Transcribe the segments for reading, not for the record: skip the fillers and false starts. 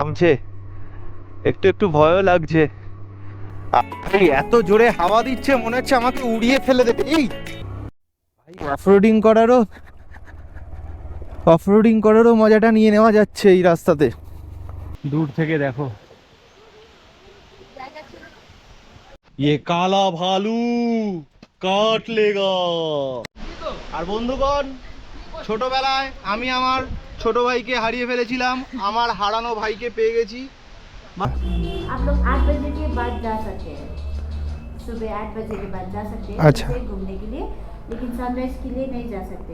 থামছে, একটু একটু ভয়ও লাগছে। এত জোরে হাওয়া দিচ্ছে মনে হচ্ছে আমাকে উড়িয়ে ফেলে দেবে। এই অফরোডিং করারও মজাটা নিয়ে নেওয়া যাচ্ছে এই রাস্তাতে। দূর থেকে দেখো, ये काला भालू কাট লেগা। আর বন্ধুগণ, ছোটবেলায় আমি আমার ছোট ভাইকে হারিয়ে ফেলেছিলাম, আমার হারানো ভাইকে পেয়ে গেছি। आप लोग 8 बजे के बाद जा सकते हैं, सुबह 8 बजे के बाद जा सकते हैं। अच्छा। ऐसे घूमने के लिए, लेकिन सनराइज के लिए नहीं जा सकते।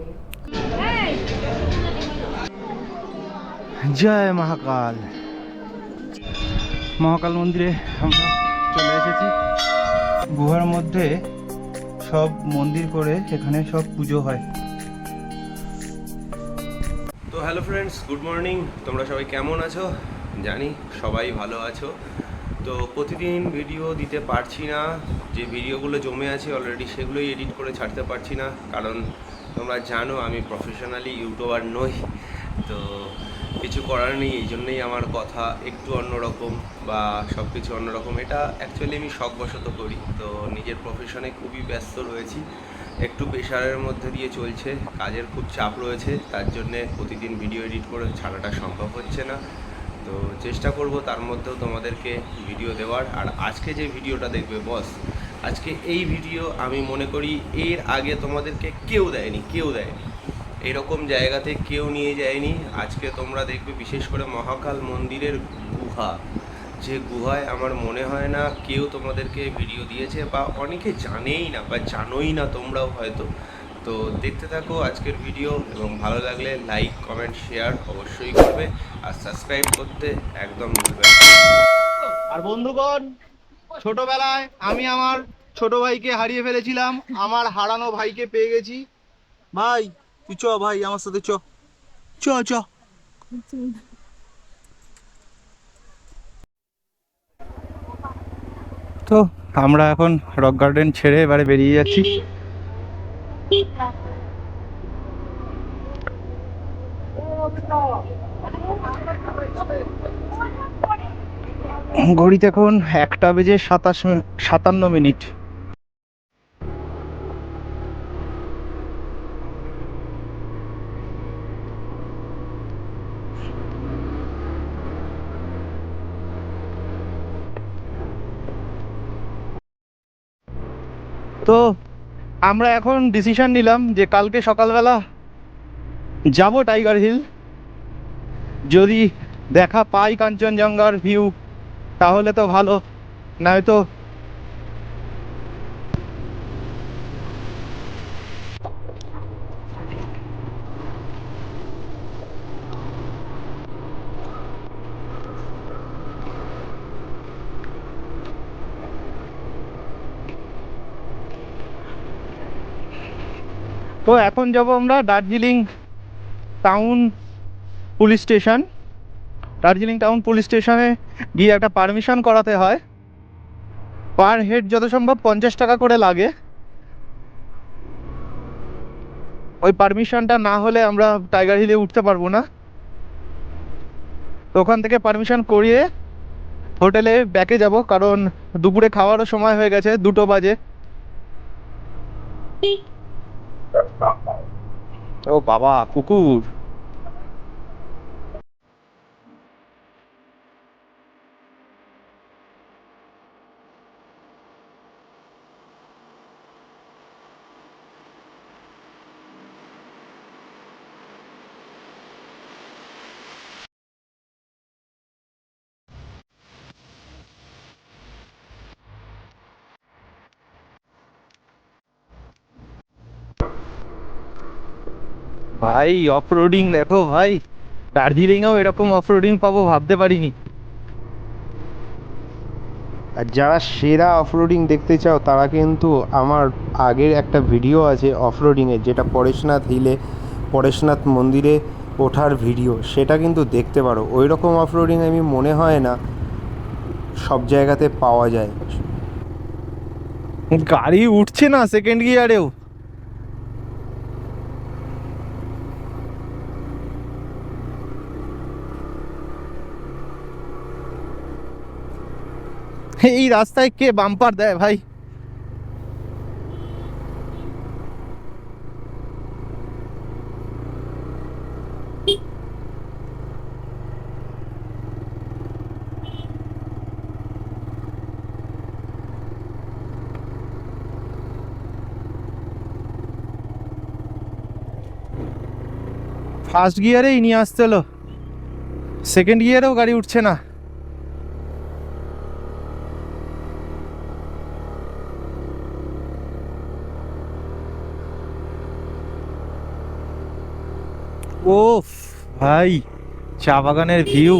জয় মহাকাল। মহাকাল মন্দিরে আমরা চলে এসেছি। গুহার মধ্যে সব মন্দির করে এখানে সব পুজো হয়। তো হ্যালো ফ্রেন্ডস, গুড মর্নিং। তোমরা সবাই কেমন আছো? জানি সবাই ভালো আছো। তো প্রতিদিন ভিডিও দিতে পারছি না, যে ভিডিওগুলো জমে আছে অলরেডি সেগুলোই এডিট করে ছাড়তে পারছি না, কারণ তোমরা জানো আমি প্রফেশনালি ইউটিউবার নই। তো কিছু করার নেই, এই জন্যই আমার কথা একটু অন্যরকম বা সব কিছু অন্যরকম। এটা অ্যাকচুয়ালি আমি শখবশত করি। তো নিজের প্রফেশনে খুবই ব্যস্ত রয়েছি, একটু প্রেশারের মধ্যে দিয়ে চলছে, কাজের খুব চাপ রয়েছে, তার জন্যে প্রতিদিন ভিডিও এডিট করে ছাড়াটা সম্ভব হচ্ছে না। তো চেষ্টা করব তার মধ্যেও তোমাদেরকে ভিডিও দেওয়ার। আর আজকে যে ভিডিওটা দেখবে বস, আজকে এই ভিডিও আমি মনে করি এর আগে তোমাদেরকে কেউ দেয়নি এরকম জায়গাতে কেউ নিয়ে যায়নি। আজকে তোমরা দেখবে বিশেষ করে মহাকাল মন্দিরের গুহা, যে গুহায় আমার মনে হয় না কেউ তোমাদেরকে ভিডিও দিয়েছে, বা অনেকে জানেই না বা জানোই না তোমরাও হয়তো। তো দেখতে থাকো আজকের ভিডিও, এবং ভালো লাগলে লাইক কমেন্ট শেয়ার অবশ্যই করবে, আর সাবস্ক্রাইব করতে একদম ভুলবে না। আর বন্ধুগণ, ছোটবেলায় আমি আমার ছোট ভাইকে হারিয়ে ফেলেছিলাম, আমার হারানো ভাইকে পেয়ে গেছি। ভাই তুই চ, ভাই আমার সাথে চ চ চ। তো আমরা এখন রক গার্ডেন ছেড়ে এবারে বেরিয়ে যাচ্ছি। ঘড়িতে এখন 1:57 তো আমরা এখন ডিসিশন নিলাম যে কালকে সকালবেলা যাব টাইগার হিল। যদি দেখা পাই কাঞ্চনজঙ্ঘার ভিউ তাহলে তো ভালো, নয়তো তো এখন যাব আমরা Darjeeling town police station. Darjeeling town police স্টেশনে গিয়ে একটা পারমিশন করাতে হয়, পার হেড যত সম্ভব 50 টাকা করে লাগে। ওই পারমিশনটা না হলে আমরা টাইগার হিলে উঠতে পারবো না। তো ওখান থেকে পারমিশন করিয়ে হোটেলে ব্যাকে যাব, কারণ দুপুরে খাওয়ারও সময় হয়ে গেছে, 2টো বাজে। ও বাবা, কুকুর! ভাই অফরোডিং দেখো ভাই, দার্জিলিংয়েও এরকম অফরোডিং পাবো ভাবতে পারিনি। আর যারা সেরা অফরোডিং দেখতে চাও তারা কিন্তু আমার আগের একটা ভিডিও আছে অফরোডিংয়ের, যেটা পরেশনাথ হিলে পরেশনাথ মন্দিরে ওঠার ভিডিও, সেটা কিন্তু দেখতে পারো। ওই রকম অফরোডিং আমি মনে হয় না সব জায়গাতে পাওয়া যায়। গাড়ি উঠছে না সেকেন্ড গিয়ারেও। এই রাস্তায় কে বাম্পার দেয় ভাই? ফার্স্ট গিয়ারেই নিয়ে আসতে হলো, সেকেন্ড গিয়ারেও গাড়ি উঠছে না। ওফ ভাই, চা বাগানের ভিউ।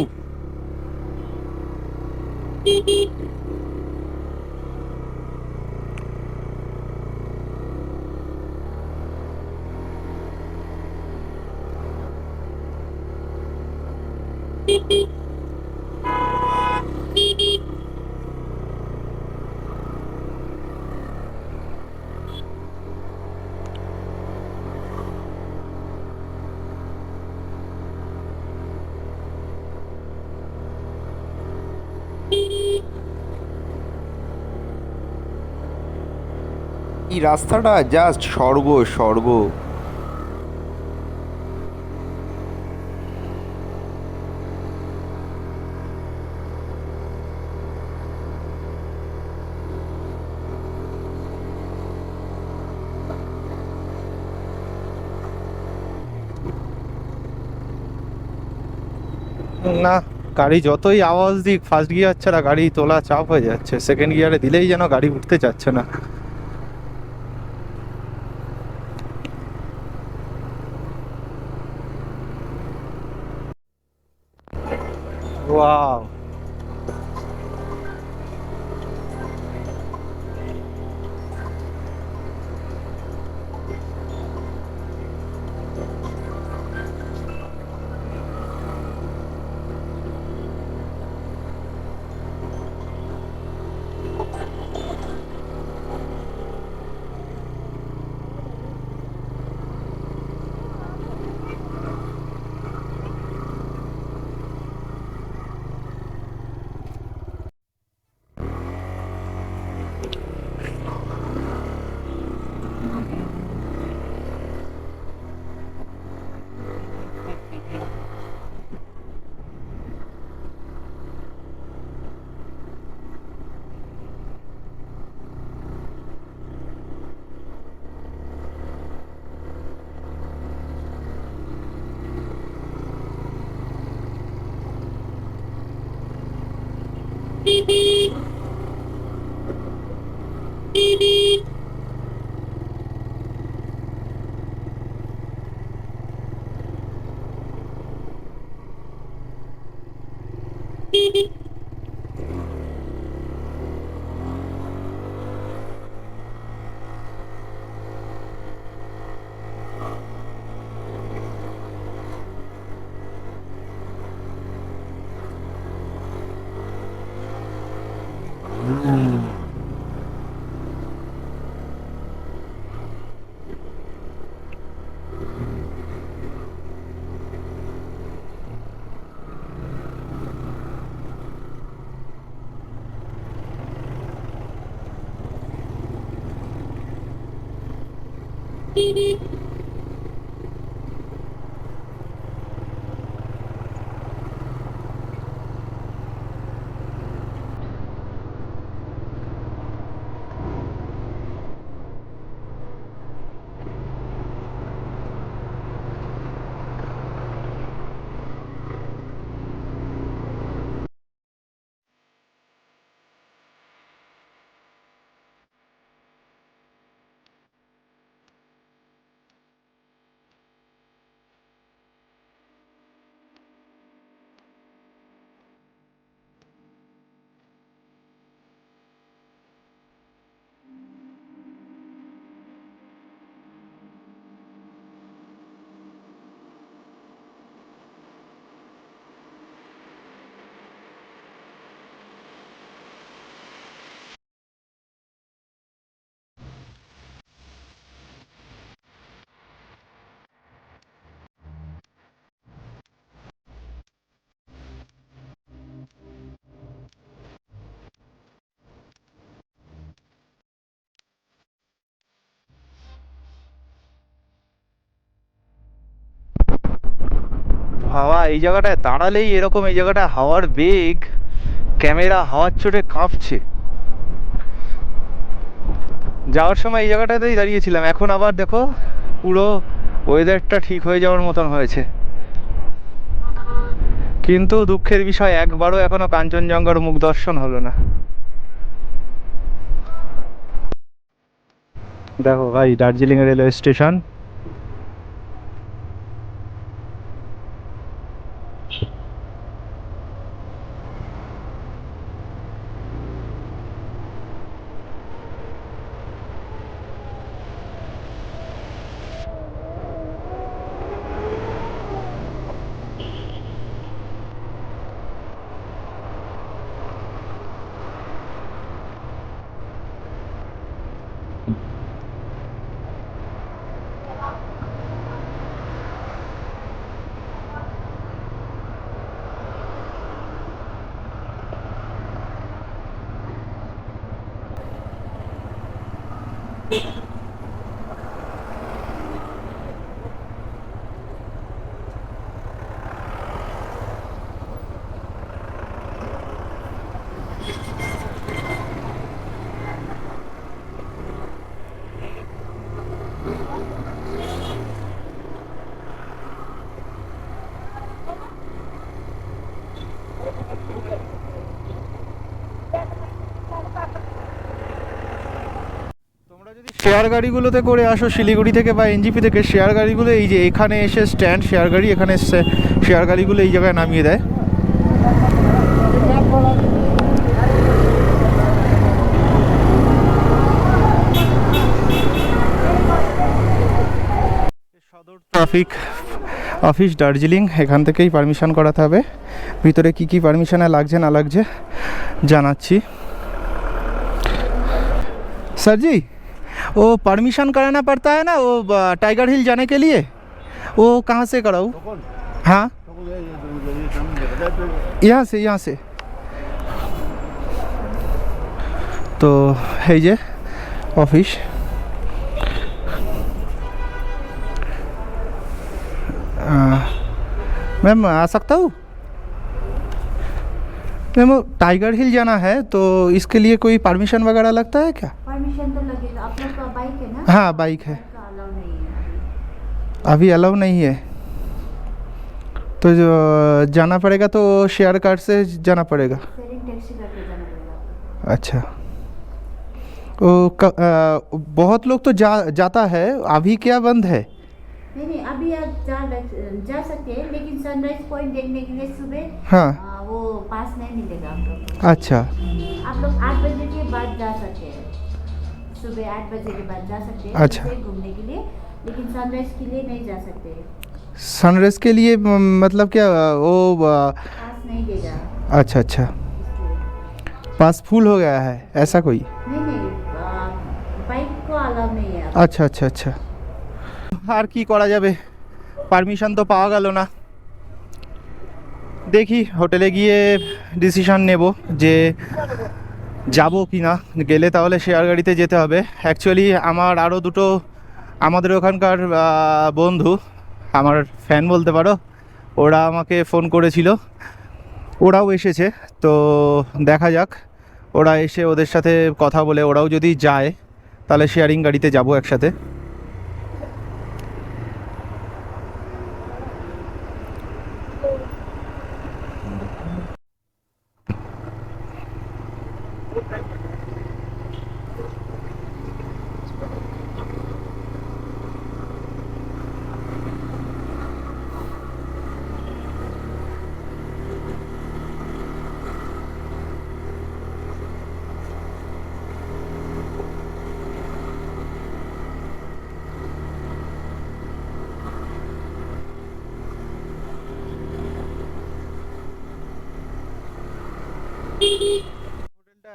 এই রাস্তাটা জাস্ট স্বর্গ স্বর্গ। না, গাড়ি যতই আওয়াজ দিক ফার্স্ট গিয়ার ছাড়া গাড়ি তোলা চাপ হয়ে যাচ্ছে, সেকেন্ড গিয়ারে দিলেই যেন গাড়ি উঠতে চাচ্ছে না। ওয়াও, হাওয়া, এই জায়গাটায় দাঁড়ালেই এরকম, এই জায়গাটায় হাওয়ার বেগ, ক্যামেরা হাওয়ার চোটে কাঁপছে। যাওয়ার সময় এই জায়গাটাতেই দাঁড়িয়েছিলাম, এখন আবার দেখো পুরো ওয়েদারটা ঠিক হয়ে যাওয়ার মতন হয়েছে। কিন্তু দুঃখের বিষয়, একবারও এখনো কাঞ্চনজঙ্ঘার মুখ দর্শন হলো না। দেখো ভাই, দার্জিলিং রেলওয়ে স্টেশন। শেয়ার গাড়িগুলোতে করে আসো শিলিগুড়ি থেকে বা এনজিপি থেকে, শেয়ার গাড়িগুলো এই যে এখানে এসে স্ট্যান্ড, শেয়ার গাড়ি এখানে এসে শেয়ার গাড়িগুলো এই জায়গায় নামিয়ে দেয়। সদর ট্রাফিক অফিস দার্জিলিং, এখান থেকেই পারমিশন করাতে হবে। ভিতরে কি কি পারমিশনে লাগছে না লাগছে জানাচ্ছি। सर जी, वो परमिशन कराना पड़ता है ना वो टाइगर हिल जाने के लिए, वो कहाँ से कराऊँ? हाँ, यहाँ से तो है ये ऑफिस। मैम आ सकता हूँ? मैम टाइगर हिल जाना है तो इसके लिए कोई परमिशन वगैरह लगता है क्या? परमिशन तो लगेगा। आप लोग का बाइक है ना? हाँ, बाइक है। अलाउ नहीं है अभी अलाउ नहीं है, तो जो जाना पड़ेगा तो शेयर कार से जाना पड़ेगा। शेयरिंग टैक्सी करके जाना पड़ेगा। अच्छा, वो बहुत लोग तो जाता है, अभी क्या बंद है? नहीं, अभी आप जा सकते हैं, लेकिन सनराइज पॉइंट देखने के लिए सुबह हाँ, वो पास नहीं मिलेगा आप लोग को। अच्छा आप लोग 8 बजे के बाद जा सकते हैं, सुबह 8 बजे के बाद जा सकते हैं अच्छा। घूमने के लिए, लेकिन सनराइज के लिए नहीं जा सकते। सनराइज के लिए मतलब क्या वो पास नहीं देगा अच्छा अच्छा, इसलिए। पास फुल हो गया है ऐसा कोई? नहीं, बाइक को अलाउ नहीं है। আচ্ছা আচ্ছা আচ্ছা, আর কি করা যাবে, পারমিশন তো পাওয়া গেল না। দেখি হোটেলে গিয়ে ডিসিশন নেব যে যাব কি না। গেলে তাহলে শেয়ার গাড়িতে যেতে হবে। অ্যাকচুয়ালি আমার আরও দুটো আমাদের ওখানকার বন্ধু, আমার ফ্যান বলতে পারো, ওরা আমাকে ফোন করেছিল, ওরাও এসেছে। তো দেখা যাক, ওরা এসে ওদের সাথে কথা বলে ওরাও যদি যায় তাহলে শেয়ারিং গাড়িতে যাব একসাথে।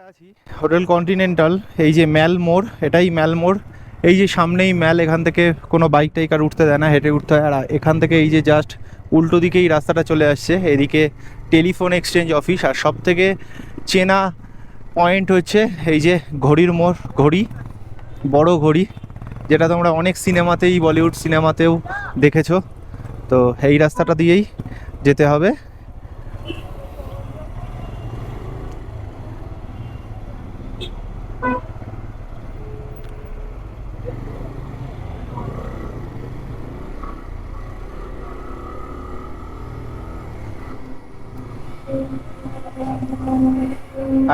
আছি হোটেল কন্টিনেন্টাল, এই যে ম্যাল মোড়, এটাই ম্যাল মোড়। এই যে সামনেই ম্যাল, এখান থেকে কোনো বাইক টাইক আর উঠতে দেয় না, হেঁটে উঠতে হয়। আর এখান থেকে এই যে জাস্ট উল্টো দিকেই রাস্তাটা চলে আসছে, এদিকে টেলিফোন এক্সচেঞ্জ অফিস। আর সব থেকে চেনা পয়েন্ট হচ্ছে এই যে ঘড়ির মোড়, ঘড়ি, বড় ঘড়ি, যেটা তোমরা অনেক সিনেমাতেই, বলিউড সিনেমাতেও দেখেছো। তো এই রাস্তাটা দিয়েই যেতে হবে।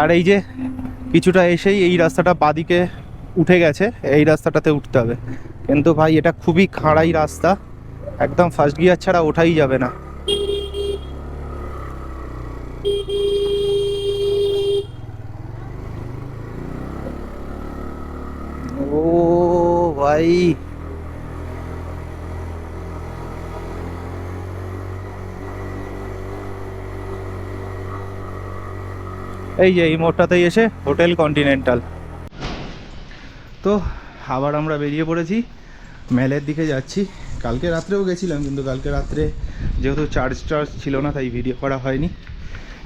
আর এই যে কিছুটা এসেই এই রাস্তাটা বাদিকে উঠে গেছে, এই রাস্তাটাতে উঠতে হবে। কিন্তু ভাই এটা খুবই খাড়াই রাস্তা, একদম ফার্স্ট গিয়ার ছাড়া ওঠাই যাবে না। ও ভাই, এই যে এই মোড়টাতেই এসে হোটেল কন্টিনেন্টাল। তো আবার আমরা বেরিয়ে পড়েছি, মেলের দিকে যাচ্ছি। কালকে রাত্রেও গেছিলাম, কিন্তু কালকে রাত্রে যেহেতু চার্জ ছিল না তাই ভিডিও করা হয়নি।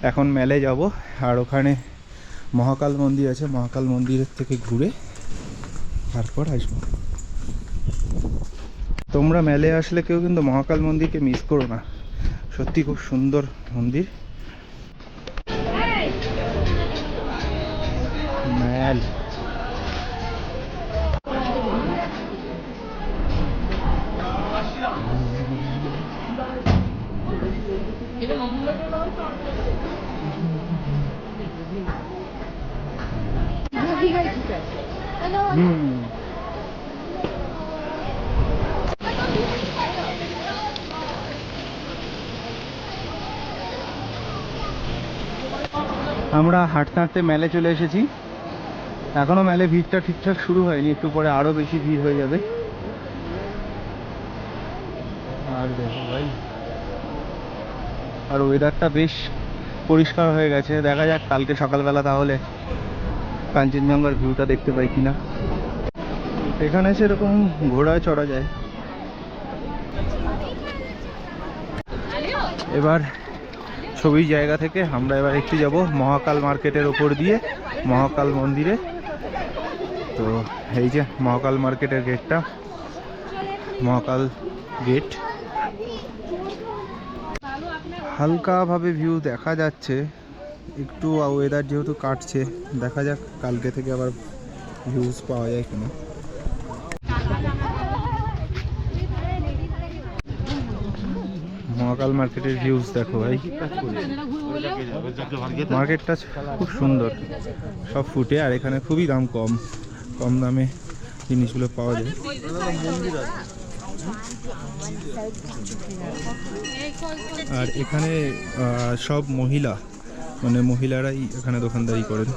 এখন মেলে যাব, আর ওখানে মহাকাল মন্দির আছে, মহাকাল মন্দিরের থেকে ঘুরে তারপর আসবো। তোমরা মেলে আসলে কেউ কিন্তু মহাকাল মন্দিরকে মিস করো না, সত্যি খুব সুন্দর মন্দির। মেল আমরা হাঁটতে হাঁটতে মেলে চলে এসেছি। এখনো মেলে ভিড়টা ঠিকঠাক শুরু হয়নি, একটু পরে আরো বেশি ভিড় হয়ে যাবে। আর দেখো ভাই, আর ওয়েদারটা বেশ পরিষ্কার হয়ে গেছে। দেখা যাক কালকে সকালবেলা তাহলে কাঞ্চনজঙ্ঘার ভিউটা দেখতে পাই কিনা। এখানে সেরকম ঘোড়ায় চড়া যায়। এবার ছবির জায়গা থেকে আমরা এবার একটু যাব মহাকাল মার্কেটের ওপর দিয়ে মহাকাল মন্দিরে। তো এই যে মহাকাল মার্কেটের গেটটা, মহাকাল গেট। হালকাভাবে ভিউ দেখা যাচ্ছে, একটু ওয়েদার যেহেতু কাটছে, দেখা যাক কালকে থেকে আবার ভিউজ পাওয়া যায় কিনা। মহাকাল মার্কেটের ভিউজ দেখো ভাই, মার্কেটটা খুব সুন্দর, সব ফুটে, আর এখানে খুবই দাম কম, কম দামে জিনিসগুলো পাওয়া যায়। আর এখানে সব মহিলা, মানে মহিলারাই এখানে দোকানদারি করেন।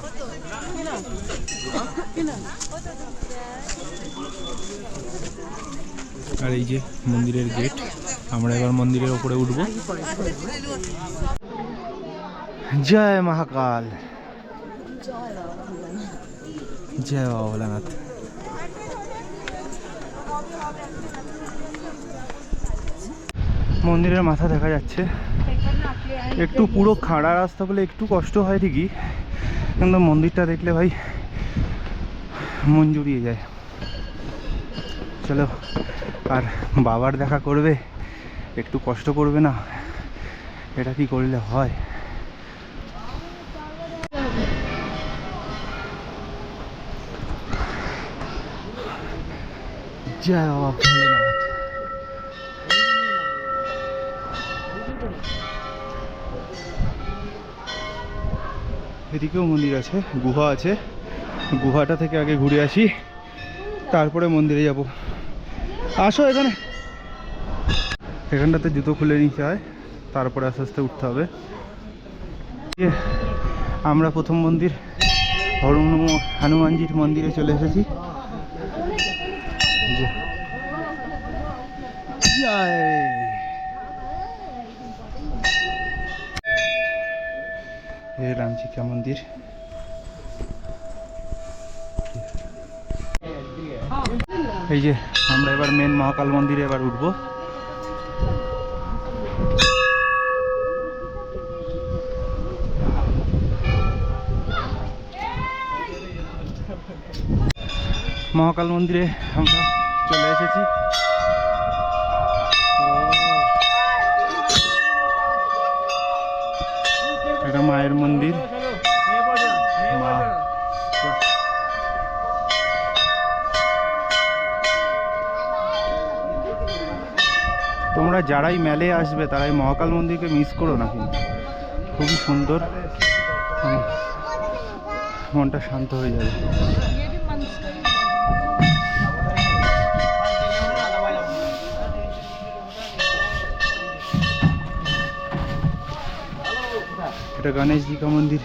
আর এই যে মন্দিরের গেট, আমরা এবার মন্দিরের উপরে উঠবো। জয় মহাকাল, জয় বাবা ভোলানাথ। মন্দিরের মাথা দেখা যাচ্ছে, একটু পুরো খাড়া রাস্তা বলে একটু কষ্ট হয় ঠিকই, কিন্তু মন্দিরটা দেখলে ভাই মন জুড়িয়ে যায়। চলো, আর বাবার দেখা করবে, একটু কষ্ট করবে না, এটা কি করলে হয়। জয় বাবা ভোলেনাথ। এদিকেও মন্দির আছে, গুহা আছে, গুহাটা থেকে আগে ঘুরে আসি, তারপরে মন্দিরে যাব। আসো এখানে, এখানটাতে জুতো খুলে নিতে হয়, তারপরে আস্তে আস্তে উঠতে হবে। আমরা প্রথম মন্দির হনুমানজির মন্দিরে চলে এসেছি। রামজি কা মন্দির। এই যে আমরা এবার মেন মহাকাল মন্দিরে এবার উঠবো। মহাকাল মন্দিরে আমরা চলে এসেছি। মায়ের মন্দির। মা তোমরা যারাই মেলে আসবে তারাই মহাকাল মন্দিরকে মিস করো না, কিন্তু খুবই সুন্দর, মনটা শান্ত হয়ে যাবে। এটা गणेश जी का मंदिर।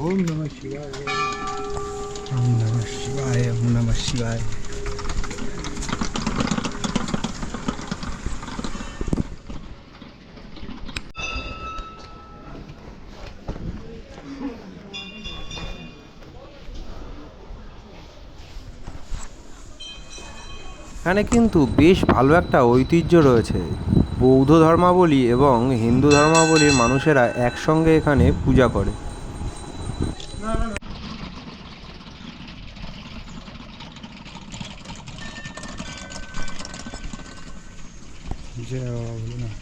ओम नमः शिवाय, ओम नमः शिवाय, ओम नमः शिवाय। এখানে কিন্তু বেশ ভালো একটা ঐতিহ্য রয়েছে। বৌদ্ধ ধর্মাবলী এবং হিন্দু ধর্মাবলীর মানুষেরা একসঙ্গে এখানে পূজা করে। जय बाबा भोलेनाथ।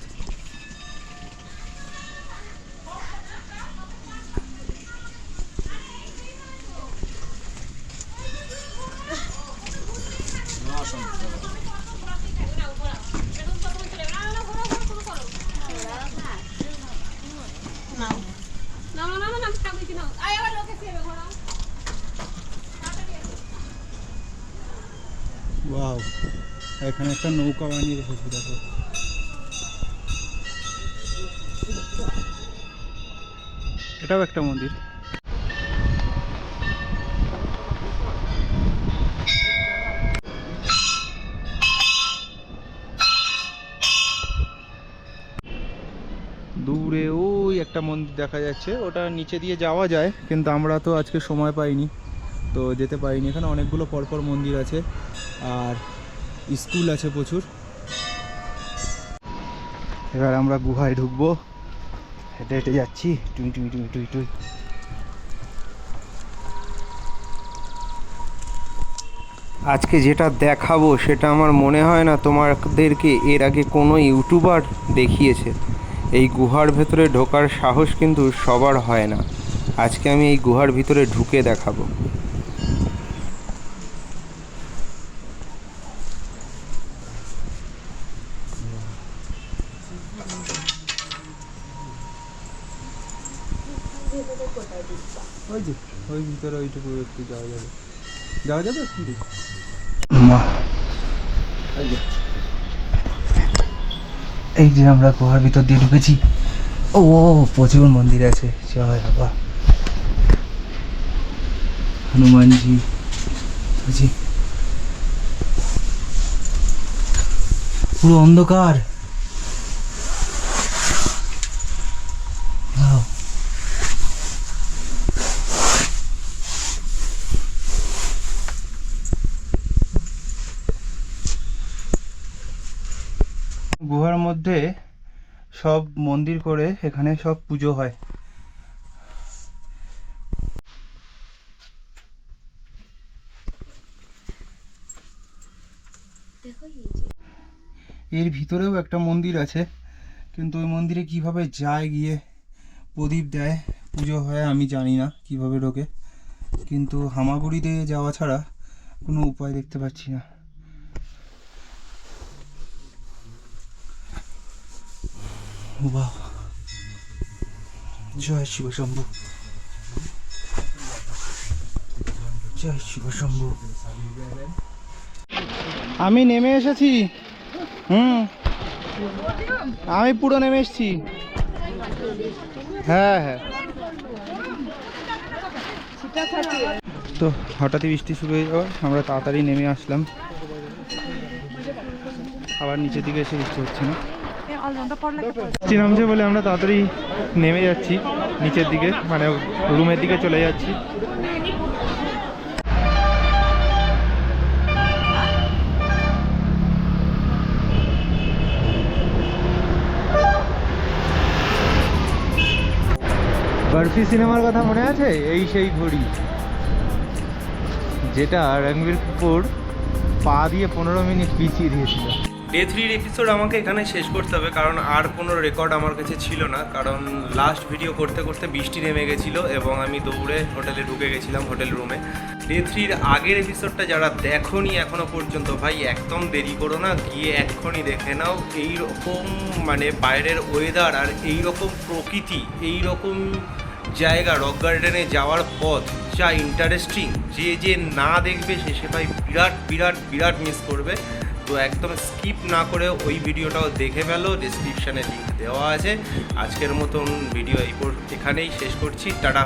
ওয়াও, এখানে একটা নৌকা বানিয়ে রেখেছে, দেখো। এটাও একটা মন্দির। দূরে ওই একটা মন্দির দেখা যাচ্ছে, ওটা নিচে দিয়ে যাওয়া যায়, কিন্তু আমরা তো আজকে সময় পাইনি, তো যেতে পারিনি। এখানে অনেকগুলো পরপর মন্দির আছে আর স্কুল আছে প্রচুর। এবার আমরা গুহায় ঢুকবো, হেঁটে হেঁটে যাচ্ছি, টুই টুই টুই টুই টুই। আজকে যেটা দেখাবো সেটা আমার মনে হয় না তোমাদেরকে এর আগে কোনো ইউটিউবার দেখিয়েছে। এই গুহার ভেতরে ঢোকার সাহস কিন্তু সবার হয় না। আজকে আমি এই গুহার ভিতরে ঢুকে দেখাবো। ওই যে ওই ভিতরে ওইটুকু একটু যাওয়া যাবে, যাওয়া যাবে একটু। এই যে আমরা গুহার ভিতর দিয়ে ঢুকেছি। ও প্রচুর মন্দির আছে, জয় বাবা। হনুমানজি, বুঝি পুরো অন্ধকার। গুহার মধ্যে সব মন্দির করে এখানে সব পুজো হয়। এর ভিতরেও একটা মন্দির আছে, কিন্তু ওই মন্দিরে কিভাবে যায়, গিয়ে প্রদীপ দেয়, পুজো হয়, আমি জানি না কিভাবে ঢোকে, কিন্তু হামাগুড়ি দিয়ে যাওয়া ছাড়া কোনো উপায় দেখতে পাচ্ছি না। বাহ, জয় শিব শম্ভু, জয় শিব শম্ভু। আমি নেমে এসেছি, আমি পুরো নেমে এসেছি। হ্যাঁ হ্যাঁ, তো হঠাৎই বৃষ্টি শুরু হয়ে যাওয়ার আমরা তাড়াতাড়ি নেমে আসলাম। আবার নিচের দিকে এসে বৃষ্টি হচ্ছে না, বৃষ্টি নামছে বলে আমরা তাড়াতাড়ি নেমে যাচ্ছি নিচের দিকে, মানে রুমের দিকে চলে যাচ্ছি। বরফি সিনেমার কথা মনে আছে? এই সেই ঘড়ি যেটা রণবীর কাপুর পা দিয়ে 15 মিনিট পিছিয়ে দিয়েছিল। ডে 3-র এপিসোড আমাকে এখানে শেষ করতে হবে, কারণ আর কোনো রেকর্ড আমার কাছে ছিল না, কারণ লাস্ট ভিডিও করতে করতে বৃষ্টি নেমে গেছিলো এবং আমি দৌড়ে হোটেলে ঢুকে গেছিলাম, হোটেল রুমে। ডে 3-র আগের এপিসোডটা যারা দেখোনি এখনো পর্যন্ত, ভাই একদম দেরি করো না, গিয়ে এক্ষুনি দেখে নাও। এইরকম মানে বাইরের ওয়েদার আর এইরকম প্রকৃতি, এইরকম জায়গা, রক গার্ডেনে যাওয়ার পথ যা ইন্টারেস্টিং, যে না দেখবে সে ভাই বিরাট বিরাট বিরাট মিস করবে। তো একদম স্কিপ না করে ওই ভিডিওটাও দেখে ফেলো, ডিসক্রিপশানে লিঙ্ক দেওয়া আছে। আজকের মতন ভিডিও এখানেই শেষ করছি, টাটা।